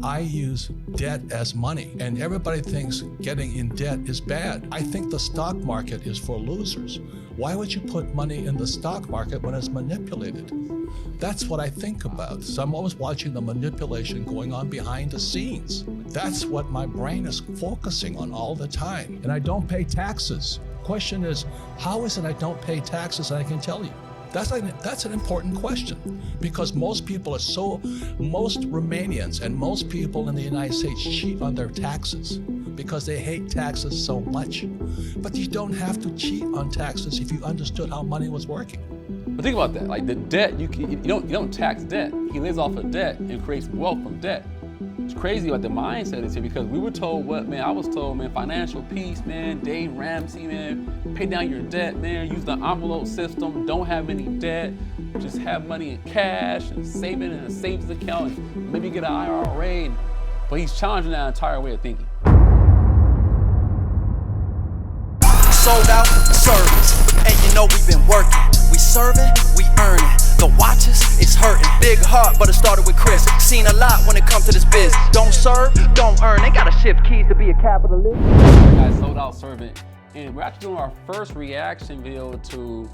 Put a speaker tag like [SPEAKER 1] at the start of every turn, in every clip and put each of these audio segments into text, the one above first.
[SPEAKER 1] I use debt as money, and everybody thinks getting in debt is bad. I think the stock market is for losers. Why would you put money in the stock market when it's manipulated? That's what I think about. So I'm always watching the manipulation going on behind the scenes. That's what my brain is focusing on all the time. And I don't pay taxes. Question is, how is it I don't pay taxes? And I can tell you. That's an important question, because most Romanians and most people in the United States cheat on their taxes because they hate taxes so much. But you don't have to cheat on taxes if you understood how money was working.
[SPEAKER 2] But think about that, like the debt, you don't tax debt. He lives off of debt and creates wealth from debt. It's crazy what the mindset is here, because we were told I was told, man, financial peace, man, Dave Ramsey, man, pay down your debt, man, use the envelope system, don't have any debt, just have money in cash and save it in a savings account and maybe get an IRA. But he's challenging that entire way of thinking.
[SPEAKER 3] Sold out service, and you know we've been working. We serving, we earning. The watches, it's hurting. Big heart, but it started with Chris. Seen a lot when it comes to this biz. Don't serve, don't earn. They gotta shift keys to be a capitalist.
[SPEAKER 2] Guys, sold out servant, and we're actually doing our first reaction video to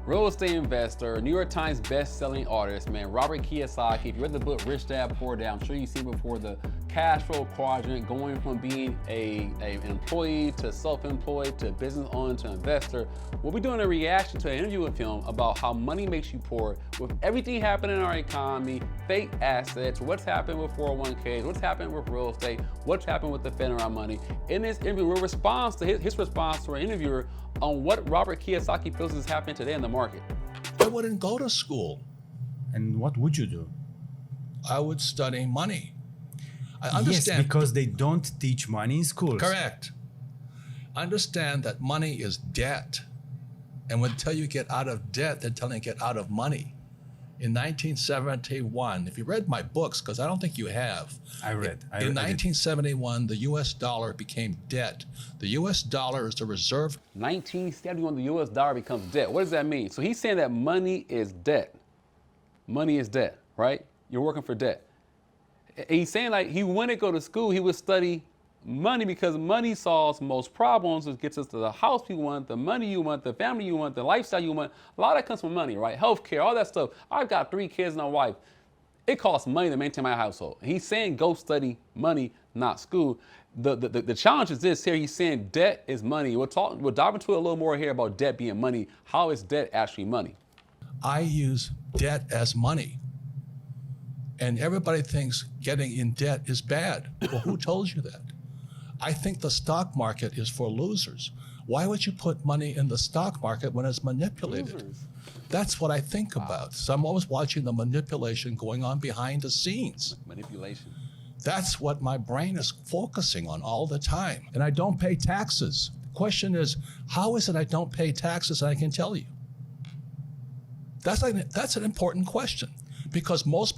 [SPEAKER 2] real estate investor, New York Times best-selling artist, man, Robert Kiyosaki. If you read the book Rich Dad Poor Dad, I'm sure you've seen before the cash flow quadrant, going from being an employee to self-employed to business owner to investor. We'll be doing a reaction to an interview with him about how money makes you poor, with everything happening in our economy, fake assets, what's happened with 401ks, what's happened with real estate, what's happened with the Fed and our money. In this interview, we'll respond to his response to our interviewer on what Robert Kiyosaki feels is happening today in the market.
[SPEAKER 1] I wouldn't go to school.
[SPEAKER 4] And what would you do?
[SPEAKER 1] I would study money. I understand.
[SPEAKER 4] Yes, because they don't teach money in schools.
[SPEAKER 1] Correct. Understand that money is debt. And until you get out of debt, they're telling you to get out of money. In 1971, if you read my books, because I don't think you have.
[SPEAKER 4] I read.
[SPEAKER 1] In 1971, the US dollar became debt. The US dollar is the reserve.
[SPEAKER 2] 1971, the US dollar becomes debt. What does that mean? So he's saying that money is debt. Money is debt, right? You're working for debt. And he's saying, like, he wouldn't go to school, he would study money, because money solves most problems. It gets us to the house you want, the money you want, the family you want, the lifestyle you want. A lot of that comes from money, right? Healthcare, all that stuff. I've got 3 kids and a wife. It costs money to maintain my household. He's saying go study money, not school. The challenge is this here. He's saying debt is money. We'll dive into it a little more here about debt being money. How is debt actually money?
[SPEAKER 1] I use debt as money. And everybody thinks getting in debt is bad. Well, who told you that? I think the stock market is for losers. Why would you put money in the stock market when it's manipulated?
[SPEAKER 2] Losers.
[SPEAKER 1] That's what I think about. So I'm always watching the manipulation going on behind the scenes.
[SPEAKER 2] Manipulation.
[SPEAKER 1] That's what my brain is focusing on all the time. And I don't pay taxes. Question is, how is it I don't pay taxes? And I can tell you. That's an important question. Because most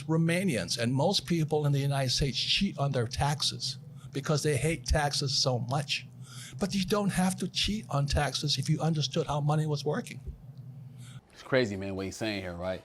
[SPEAKER 1] Romanians and most people in the United States cheat on their taxes because they hate taxes so much. But you don't have to cheat on taxes if you understood how money was working.
[SPEAKER 2] It's crazy, man, what he's saying here, right?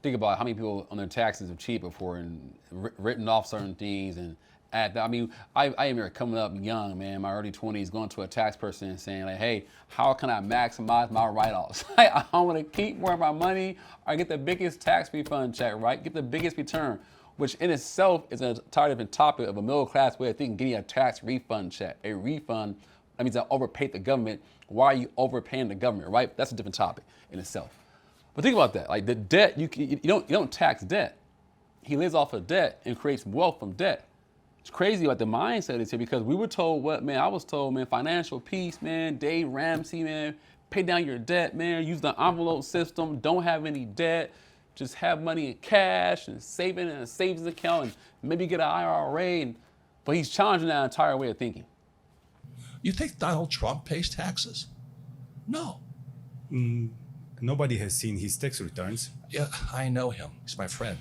[SPEAKER 2] Think about how many people on their taxes have cheated before and written off certain things. And I remember coming up young, man, my early 20s, going to a tax person and saying, like, hey, how can I maximize my write-offs? I want to keep more of my money or get the biggest tax refund check, right? Get the biggest return, which in itself is an entirely different topic of a middle-class way of thinking, getting a tax refund check. A refund, that means I overpaid the government. Why are you overpaying the government, right? That's a different topic in itself. But think about that, like the debt, you don't tax debt. He lives off of debt and creates wealth from debt. It's crazy what the mindset is here, because we were told I was told, man, financial peace, man, Dave Ramsey, man, pay down your debt, man, use the envelope system, don't have any debt, just have money in cash and save it in a savings account and maybe get an IRA. But he's challenging that entire way of thinking.
[SPEAKER 1] You think Donald Trump pays taxes? No.
[SPEAKER 4] Nobody has seen his tax returns.
[SPEAKER 1] Yeah, I know him. He's my friend.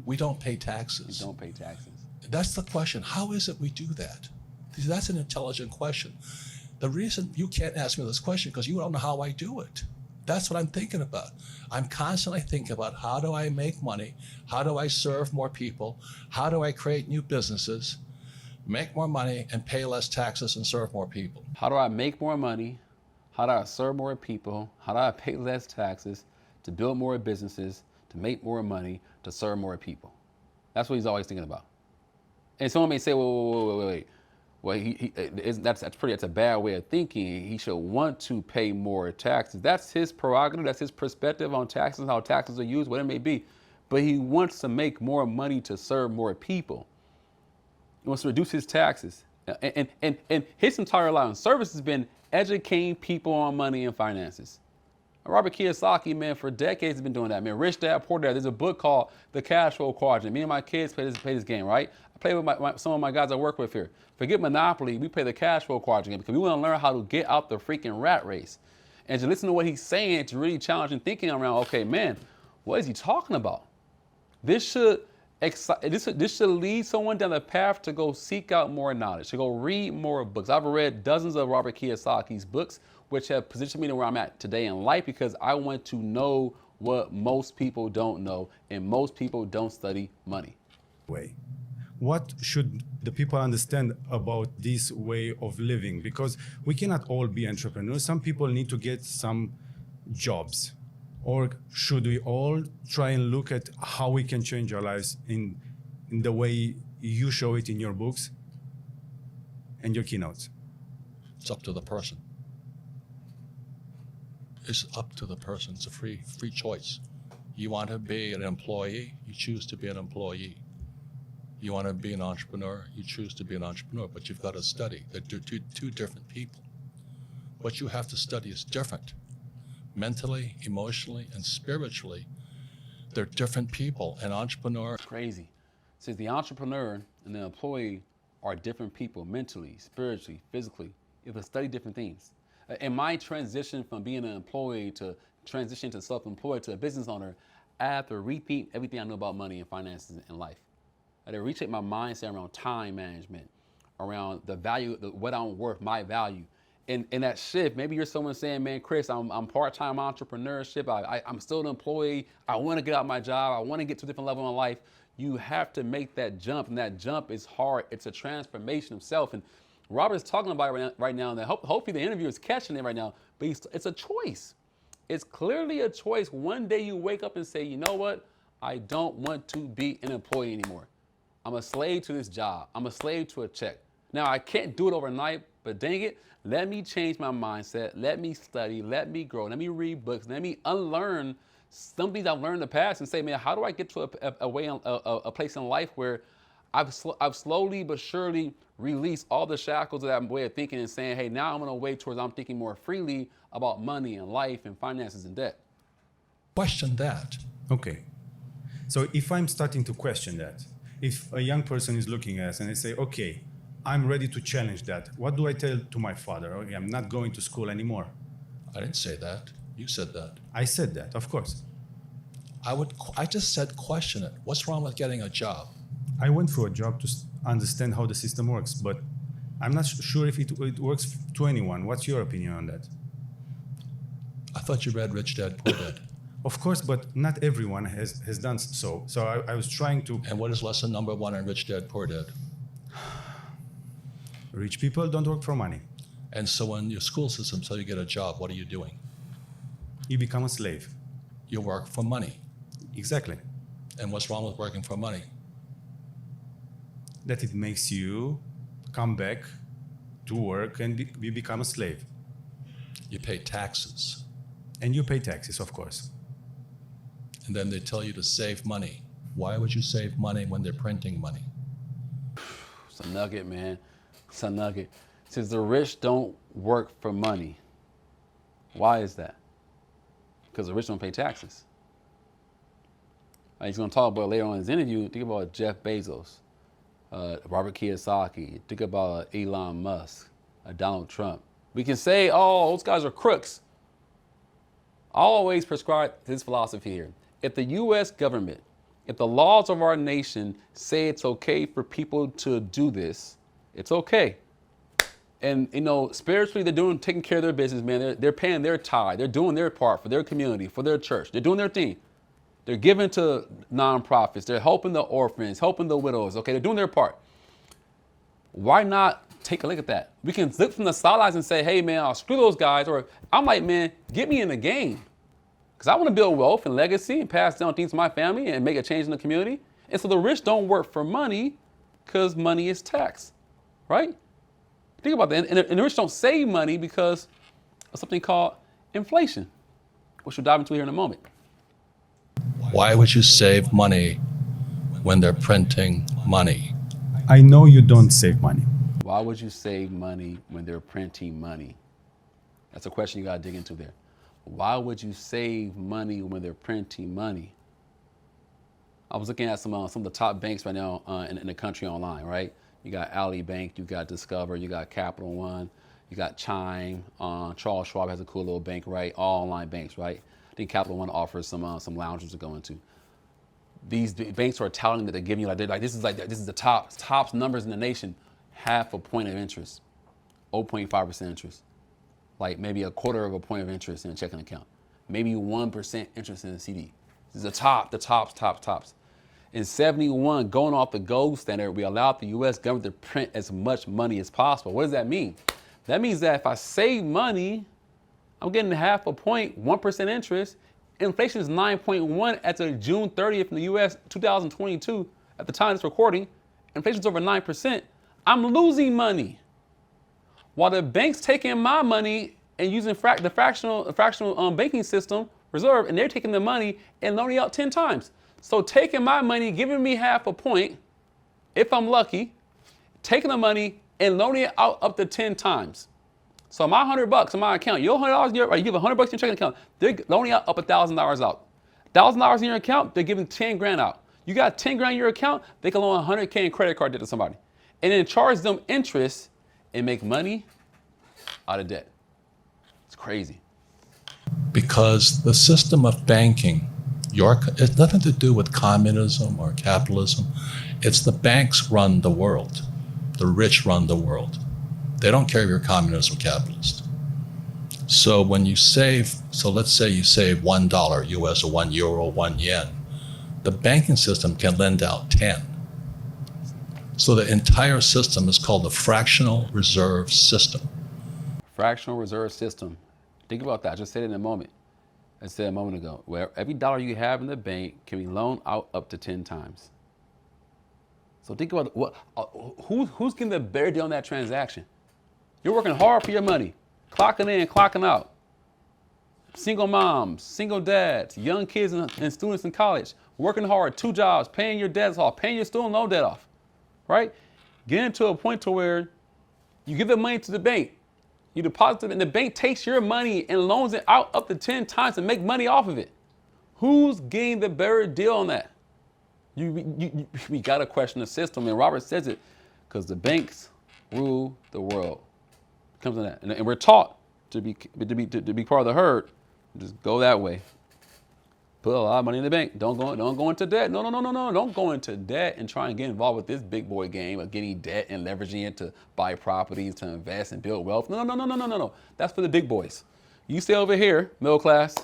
[SPEAKER 1] We don't pay taxes.
[SPEAKER 2] You don't pay taxes.
[SPEAKER 1] That's the question. How is it we do that? That's an intelligent question. The reason you can't ask me this question because you don't know how I do it. That's what I'm thinking about. I'm constantly thinking about how do I make money? How do I serve more people? How do I create new businesses, make more money, and pay less taxes and serve more people?
[SPEAKER 2] How do I make more money? How do I serve more people? How do I pay less taxes to build more businesses, to make more money, to serve more people? That's what he's always thinking about. And someone may say, wait. Well, that's a bad way of thinking. He should want to pay more taxes. That's his prerogative. That's his perspective on taxes, how taxes are used, what it may be. But he wants to make more money to serve more people. He wants to reduce his taxes. And his entire life on service has been educating people on money and finances. Robert Kiyosaki, man, for decades has been doing that, man. Rich Dad, Poor Dad. There's a book called The Cash Flow Quadrant. Me and my kids play this game, right? I play with some of my guys I work with here. Forget Monopoly, we play the Cash Flow Quadrant game because we want to learn how to get out the freaking rat race. And to listen to what he's saying, it's really challenging thinking around, okay, man, what is he talking about? This should lead someone down the path to go seek out more knowledge, to go read more books. I've read dozens of Robert Kiyosaki's books, which have positioned me to where I'm at today in life because I want to know what most people don't know, and most people don't study money.
[SPEAKER 4] What should the people understand about this way of living? Because we cannot all be entrepreneurs. Some people need to get some jobs. Or should we all try and look at how we can change our lives in the way you show it in your books and your keynotes?
[SPEAKER 1] It's up to the person. It's up to the person. It's a free choice. You want to be an employee, you choose to be an employee. You want to be an entrepreneur, you choose to be an entrepreneur, but you've got to study. They're two different people. What you have to study is different. Mentally, emotionally, and spiritually, they're different people. An entrepreneur.
[SPEAKER 2] Crazy. Says the entrepreneur and the employee are different people mentally, spiritually, physically. You have to study different things. In my transition from being an employee to transition to self-employed to a business owner, I have to repeat everything I know about money and finances in life. I had to reshape my mindset around time management, around the value, what I'm worth, my value. In that shift, maybe you're someone saying, man, Chris, I'm part-time entrepreneurship. I'm still an employee. I want to get out of my job. I want to get to a different level in life. You have to make that jump, and that jump is hard. It's a transformation of self. And Robert's talking about it right now, and hopefully the interviewer is catching it right now, but it's a choice. It's clearly a choice. One day you wake up and say, you know what? I don't want to be an employee anymore. I'm a slave to this job. I'm a slave to a check. Now, I can't do it overnight, but dang it, let me change my mindset. Let me study. Let me grow. Let me read books. Let me unlearn some things I've learned in the past and say, man, how do I get to a place in life where I've slowly but surely released all the shackles of that way of thinking and saying, hey, now I'm on a way towards I'm thinking more freely about money and life and finances and debt.
[SPEAKER 1] Question that.
[SPEAKER 4] Okay. So if I'm starting to question that, if a young person is looking at us and they say, okay, I'm ready to challenge that, what do I tell to my father? Okay, I'm not going to school anymore.
[SPEAKER 1] I didn't say that. You said that.
[SPEAKER 4] I said that, of course.
[SPEAKER 1] I just said question it. What's wrong with getting a job?
[SPEAKER 4] I went for a job to understand how the system works, but I'm not sure if it works to anyone. What's your opinion on that?
[SPEAKER 1] I thought you read Rich Dad, Poor Dad.
[SPEAKER 4] Of course, but not everyone has done so. So I was trying to...
[SPEAKER 1] And what is lesson number 1 in Rich Dad, Poor Dad?
[SPEAKER 4] Rich people don't work for money.
[SPEAKER 1] And so in your school system, so you get a job, what are you doing?
[SPEAKER 4] You become a slave.
[SPEAKER 1] You work for money.
[SPEAKER 4] Exactly.
[SPEAKER 1] And what's wrong with working for money?
[SPEAKER 4] That it makes you come back to work and you become a slave.
[SPEAKER 1] You pay taxes.
[SPEAKER 4] And you pay taxes, of course.
[SPEAKER 1] And then they tell you to save money. Why would you save money when they're printing money?
[SPEAKER 2] It's a nugget, man. It's a nugget. It says the rich don't work for money. Why is that? Because the rich don't pay taxes. He's going to talk about later on in his interview. Think about Jeff Bezos, Robert Kiyosaki. Think about Elon Musk, Donald Trump. We can say, oh, those guys are crooks. I always prescribe this philosophy here. If the U.S. government, if the laws of our nation say it's okay for people to do this, it's okay. And spiritually, they're taking care of their business, man. They're paying their tithe. They're doing their part for their community, for their church. They're doing their thing. They're giving to nonprofits. They're helping the orphans, helping the widows. Okay, they're doing their part. Why not take a look at that? We can look from the sidelines and say, hey, man, I'll screw those guys. Or I'm like, man, get me in the game. Because I want to build wealth and legacy and pass down things to my family and make a change in the community. And so the rich don't work for money because money is taxed, right? Think about that. And the rich don't save money because of something called inflation, which we'll dive into here in a moment.
[SPEAKER 1] Why would you save money when they're printing money?
[SPEAKER 4] I know you don't save money.
[SPEAKER 2] Why would you save money when they're printing money? That's a question you got to dig into there. Why would you save money when they're printing money? I was looking at some of the top banks right now in the country online, right? You got Ally Bank, you got Discover, you got Capital One, you got Chime. Charles Schwab has a cool little bank, right? All online banks, right? I think Capital One offers some lounges to go into. These banks are touting that they're giving you this is the top numbers in the nation. 0.5 point of interest, 0.5% interest, like maybe 1/4 point of interest in a checking account, maybe 1% interest in a CD. This is the tops. In 71, going off the gold standard, we allowed the U.S. government to print as much money as possible. What does that mean? That means that if I save money, I'm getting 0.5 point, 1% interest. Inflation is 9.1 at the June 30th in the U.S. 2022. At the time of this recording, inflation is over 9%. I'm losing money. While the bank's taking my money and using the fractional banking system reserve, and they're taking the money and loaning out 10 times. So taking my money, giving me 0.5 point, if I'm lucky, taking the money and loaning it out up to 10 times. So my $100 in my account, your $100 you give $100 in your checking account, they're loaning out up $1,000 out. $1,000 in your account, they're giving 10 grand out. You got 10 grand in your account, they can loan 100K in credit card debt to somebody. And then charge them interest and make money out of debt. It's crazy.
[SPEAKER 1] Because the system of banking, it's nothing to do with communism or capitalism. It's the banks run the world. The rich run the world. They don't care if you're communist or capitalist. So when you save, let's say you save $1 US or €1, 1 yen, the banking system can lend out 10. So the entire system is called the fractional reserve system.
[SPEAKER 2] Fractional reserve system. Think about that. I just said it in a moment. I said a moment ago, where every dollar you have in the bank can be loaned out up to 10 times. So think about who's getting the better deal on that transaction? You're working hard for your money, clocking in, clocking out. Single moms, single dads, young kids and students in college, working hard, 2 jobs, paying your debts off, paying your student loan debt off, right? Getting to a point to where you give the money to the bank, you deposit it, and the bank takes your money and loans it out up to 10 times and make money off of it. Who's getting the better deal on that? We got to question the system, and Robert says it, because the banks rule the world. It comes to that, and we're taught to be part of the herd. Just go that way. Put a lot of money in the bank. Don't go into debt. No. Don't go into debt and try and get involved with this big boy game of getting debt and leveraging it to buy properties, to invest and build wealth. No. That's for the big boys. You stay over here, middle class,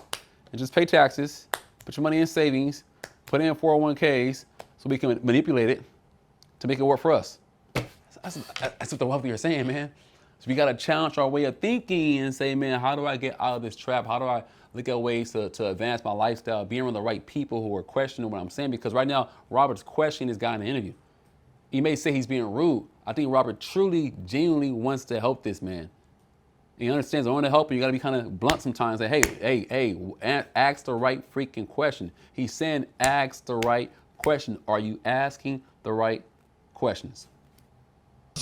[SPEAKER 2] and just pay taxes, put your money in savings, put it in 401ks so we can manipulate it to make it work for us. That's what the wealthy are saying, man. So we got to challenge our way of thinking and say, man, how do I get out of this trap? How do I look at ways to advance my lifestyle, being around the right people who are questioning what I'm saying? Because right now, Robert's questioning this guy in the interview. He may say he's being rude. I think Robert truly, genuinely wants to help this man. He understands I want to help him. You got to be kind of blunt sometimes. Say, hey, ask the right freaking question. He's saying ask the right question. Are you asking the right questions?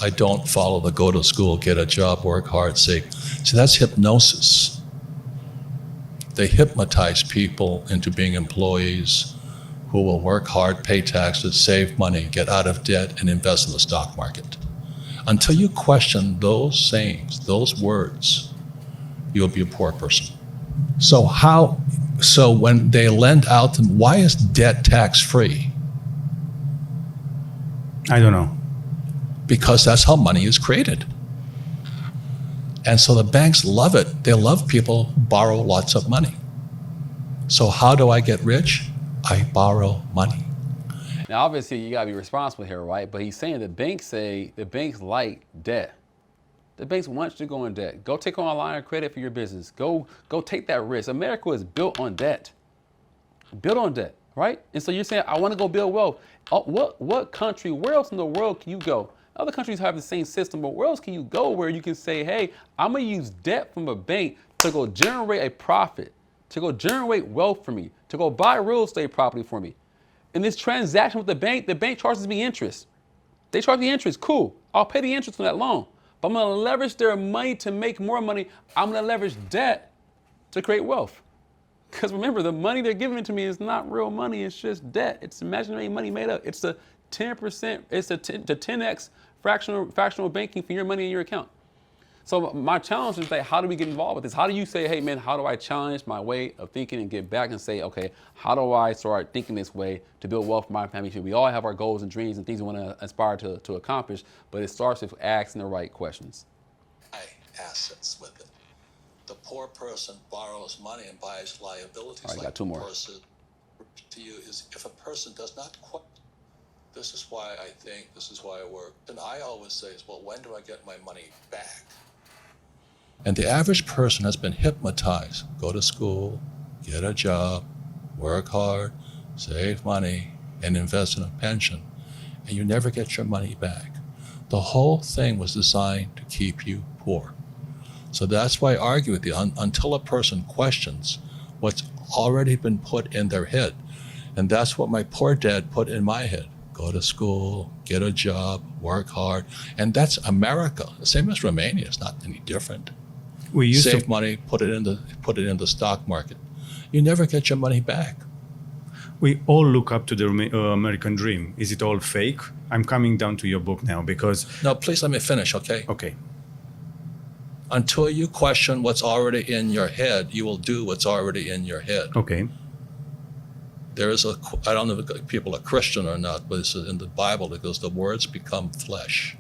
[SPEAKER 1] I don't follow the go to school, get a job, work hard, See, that's hypnosis. They hypnotize people into being employees who will work hard, pay taxes, save money, get out of debt, and invest in the stock market. Until you question those sayings, those words, you'll be a poor person. So when they lend out, why is debt tax-free?
[SPEAKER 4] I don't know.
[SPEAKER 1] Because that's how money is created. And so the banks love it. They love people who borrow lots of money. So how do I get rich? I borrow money.
[SPEAKER 2] Now, obviously, you gotta be responsible here, right? But he's saying the banks like debt. The banks want you to go in debt. Go take on a line of credit for your business. Go take that risk. America is built on debt. Built on debt, right? And so you're saying, I want to go build wealth. What country, where else in the world can you go? Other countries have the same system, but where else can you go where you can say, hey, I'm gonna use debt from a bank to go generate a profit, to go generate wealth for me, to go buy real estate property for me. In this transaction with the bank charges me interest. They charge me interest, cool. I'll pay the interest on that loan. But I'm gonna leverage their money to make more money. I'm gonna leverage debt to create wealth. Because remember, the money they're giving to me is not real money, it's just debt. It's imaginary money made up. It's a 10%, it's a 10x fractional banking for your money in your account. So my challenge is like, how do we get involved with this? How do you say, hey man, how do I challenge my way of thinking and get back and say, okay, how do I start thinking this way to build wealth for my family? We all have our goals and dreams and things we want to aspire to accomplish, but it starts with asking the right questions.
[SPEAKER 1] Assets with it. The poor person borrows money and buys liabilities.
[SPEAKER 2] All right, got two more.
[SPEAKER 1] To you is if a person does not quit. This is why I think, this is why I work. And I always say, well, when do I get my money back? And the average person has been hypnotized. Go to school, get a job, work hard, save money, and invest in a pension. And you never get your money back. The whole thing was designed to keep you poor. So that's why I argue with you, until a person questions what's already been put in their head. And that's what my poor dad put in my head. Go to school, get a job, work hard. And that's America. The same as Romania. It's not any different.
[SPEAKER 4] We used
[SPEAKER 1] Save money, put it in the stock market. You never get your money back.
[SPEAKER 4] We all look up to the American dream. Is it all fake? I'm coming down to your book now because...
[SPEAKER 1] No, please let me finish, okay?
[SPEAKER 4] Okay.
[SPEAKER 1] Until you question what's already in your head, you will do what's already in your head.
[SPEAKER 4] Okay.
[SPEAKER 1] There is I don't know if people are Christian or not, but it's in the Bible, it goes, the words become flesh.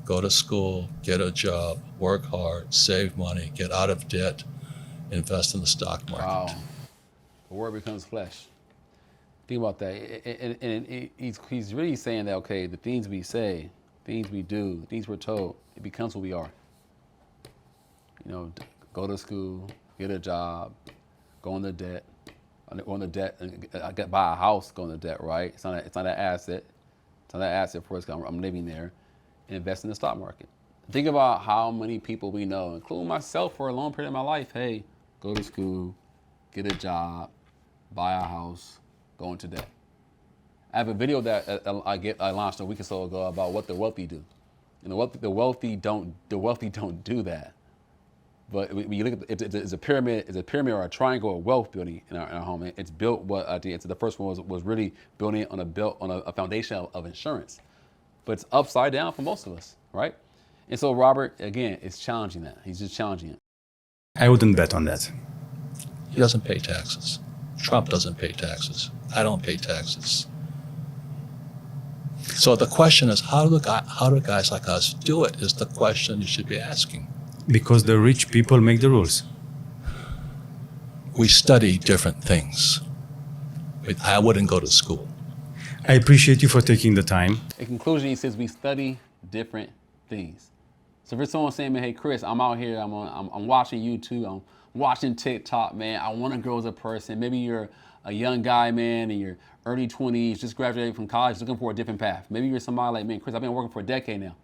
[SPEAKER 1] Go to school, get a job, work hard, save money, get out of debt, invest in the stock market.
[SPEAKER 2] Wow. The word becomes flesh. Think about that. And he's really saying that, okay, the things we say, things we do, the things we're told, it becomes who we are. You know, go to school, get a job, go into debt, buy a house, go into debt, right? It's not an asset. It's not an asset for us. I'm living there. And invest in the stock market. Think about how many people we know, including myself for a long period of my life. Hey, go to school, get a job, buy a house, go into debt. I have a video that I launched a week or so ago about what the wealthy do. And the wealthy don't do that. But when you look at it's a pyramid or a triangle of wealth building in our home. It's built the first one was really building on a foundation of insurance. But it's upside down for most of us, right? And so Robert, again, is challenging that. He's just challenging it.
[SPEAKER 4] I wouldn't bet on that.
[SPEAKER 1] He doesn't pay taxes. Trump doesn't pay taxes. I don't pay taxes. So the question is, how do guys like us do it is the question you should be asking.
[SPEAKER 4] Because the rich people make the rules.
[SPEAKER 1] We study different things. I wouldn't go to school.
[SPEAKER 4] I appreciate you for taking the time.
[SPEAKER 2] In conclusion, he says we study different things. So if someone saying, man, hey, Chris, I'm out here, I'm watching YouTube, I'm watching TikTok, man, I want to grow as a person. Maybe you're a young guy, man, in your early 20s, just graduated from college, looking for a different path. Maybe you're somebody like, man, Chris, I've been working for a decade now.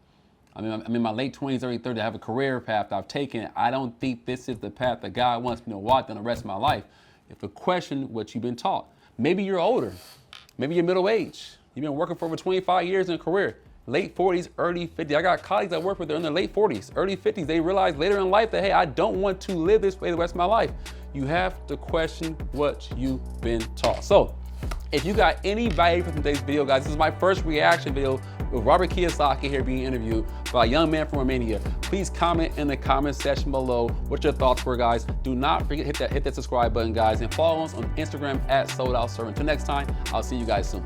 [SPEAKER 2] I'm in my late 20s, early 30s, I have a career path I've taken. I don't think this is the path that God wants me to walk down the rest of my life. If you question what you've been taught, maybe you're older. Maybe you're middle age. You've been working for over 25 years in a career. Late 40s, early 50s. I got colleagues I work with, they're in their late 40s, early 50s. They realize later in life that, hey, I don't want to live this way the rest of my life. You have to question what you've been taught. So if you got any value from today's video, guys, this is my first reaction video with Robert Kiyosaki here being interviewed by a young man from Romania. Please comment in the comment section below what your thoughts were, guys. Do not forget hit that subscribe button, guys, and follow us on Instagram @SoldOutSir. Until next time, I'll see you guys soon.